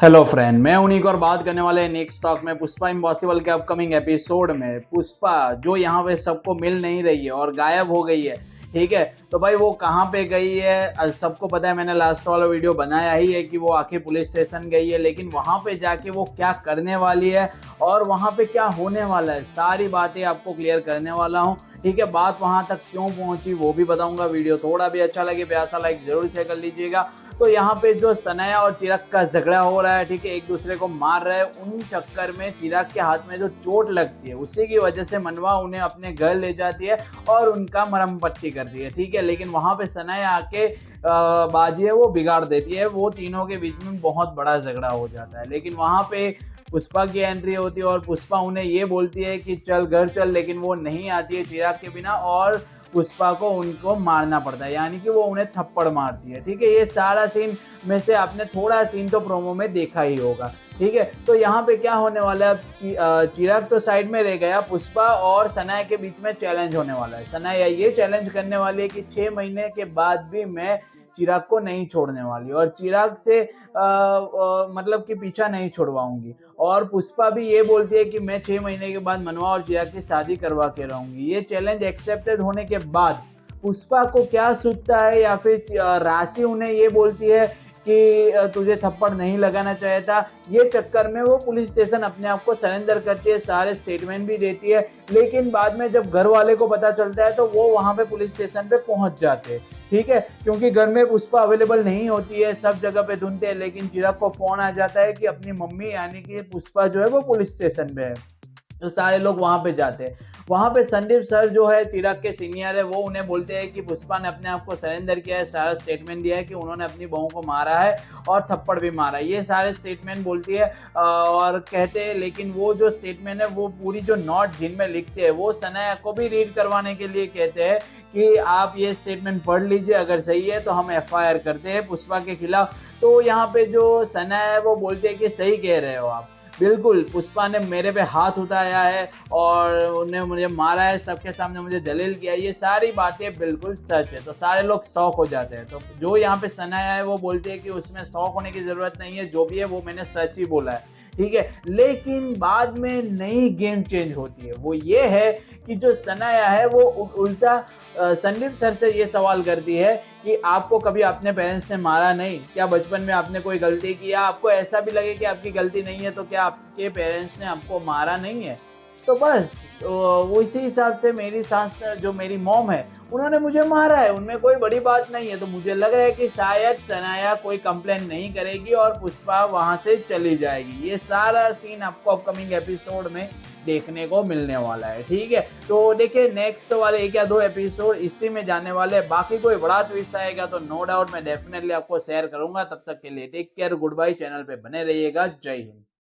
Hello friend, मैं उन्हीं और बात करने वाले हैं नेक्स्ट टॉक में पुष्पा इम्पॉसिबल के अपकमिंग एपिसोड में। पुष्पा जो यहाँ पे सबको मिल नहीं रही है और गायब हो गई है, ठीक है। तो भाई वो कहाँ पे गई है सबको पता है। मैंने लास्ट वाला वीडियो बनाया ही है कि वो आखिर पुलिस स्टेशन गई है, लेकिन वहां पे जाके वो क्या करने वाली है और वहां पे क्या होने वाला है, सारी बातें आपको क्लियर करने वाला हूँ, ठीक है। बात वहां तक क्यों पहुंची वो भी बताऊंगा। वीडियो थोड़ा भी अच्छा लगे प्यार सा लाइक जरूर से कर लीजिएगा। तो यहाँ पे जो सनाया और चिराग का झगड़ा हो रहा है, ठीक है, एक दूसरे को मार रहे हैं, उन चक्कर में चिराग के हाथ में जो चोट लगती है उसी की वजह से मनवा उन्हें अपने घर ले जाती है और उनका मरहम पट्टी करती है, ठीक है। लेकिन वहां पे सनाया आके बाजी है वो बिगाड़ देती है, वो तीनों के बीच में बहुत बड़ा झगड़ा हो जाता है। लेकिन वहां पे पुष्पा की एंट्री होती है और पुष्पा उन्हें ये बोलती है कि चल घर चल, लेकिन वो नहीं आती है चिराग के बिना और पुष्पा को उनको मारना पड़ता है, यानी कि वो उन्हें थप्पड़ मारती है, ठीक है। ये सारा सीन में से आपने थोड़ा सीन तो प्रोमो में देखा ही होगा, ठीक है। तो यहाँ पे क्या होने वाला है कि चिराग तो साइड में रह गया, पुष्पा और सनाया के बीच में चैलेंज होने वाला है। सनाया ये चैलेंज करने वाली है कि 6 महीने के बाद भी मैं चिराग को नहीं छोड़ने वाली और चिराग से मतलब कि पीछा नहीं छुड़वाऊंगी। और पुष्पा भी ये बोलती है कि मैं 6 महीने के बाद मनवा और चिराग की शादी करवा के रहूंगी। ये चैलेंज एक्सेप्टेड होने के बाद पुष्पा को क्या सूझता है, या फिर राशि उन्हें ये बोलती है कि तुझे थप्पड़ नहीं लगाना चाहिए था, ये चक्कर में वो पुलिस स्टेशन अपने आप को सरेंडर करती है, सारे स्टेटमेंट भी देती है। लेकिन बाद में जब घर वाले को पता चलता है तो वो वहां पे पुलिस स्टेशन पे पहुंच जाते हैं, ठीक है, क्योंकि घर में पुष्पा अवेलेबल नहीं होती है, सब जगह पे ढूंढते हैं। लेकिन चिराग को फोन आ जाता है कि अपनी मम्मी यानी कि पुष्पा जो है वो पुलिस स्टेशन पे है। तो सारे लोग वहां पे जाते हैं। वहां पे संदीप सर जो है चिराग के सीनियर है, वो उन्हें बोलते हैं कि पुष्पा ने अपने आप को सरेंडर किया है, सारा स्टेटमेंट दिया है कि उन्होंने अपनी बहू को मारा है और थप्पड़ भी मारा है, ये सारे स्टेटमेंट बोलती है और कहते हैं। लेकिन वो जो स्टेटमेंट है वो पूरी जो नोट जिनमें लिखते हैं वो सनाया को भी रीड करवाने के लिए कहते हैं कि आप ये स्टेटमेंट पढ़ लीजिए, अगर सही है तो हम एफआईआर करते हैं पुष्पा के खिलाफ। तो यहाँ पे जो सनाया है वो बोलते हैं कि सही कह रहे हो आप, बिल्कुल पुष्पा ने मेरे पे हाथ उठाया है और उन्हें मुझे मारा है, सबके सामने मुझे जलील किया, ये सारी बातें बिल्कुल सच है। तो सारे लोग शौक हो जाते हैं। तो जो यहाँ पे सनाया है वो बोलते हैं कि उसमें शौक होने की जरूरत नहीं है, जो भी है वो मैंने सच ही बोला है, ठीक है। लेकिन बाद में नई गेम चेंज होती है, वो ये है कि जो सनाया है वो उल्टा संदीप सर से ये सवाल करती है कि आपको कभी अपने पेरेंट्स ने मारा नहीं क्या, बचपन में आपने कोई गलती किया, आपको ऐसा भी लगे कि आपकी गलती नहीं है तो क्या आपके पेरेंट्स ने आपको मारा नहीं है। तो बस वो इसी हिसाब से मेरी सास जो मेरी मॉम है उन्होंने मुझे मारा है, उनमें कोई बड़ी बात नहीं है। तो मुझे लग रहा है कि शायद सनाया कोई कंप्लेन नहीं करेगी और पुष्पा वहां से चली जाएगी। ये सारा सीन आपको अपकमिंग एपिसोड में देखने को मिलने वाला है, ठीक है। तो देखिए नेक्स्ट वाले 1 या 2 एपिसोड इसी में जाने वाले हैं। बाकी कोई बड़ा ट्विस्ट आएगा तो नो डाउट मैं डेफिनेटली आपको शेयर करूंगा। तब तक के लिए take care, goodbye, channel पे बने रहिएगा। जय हिंद।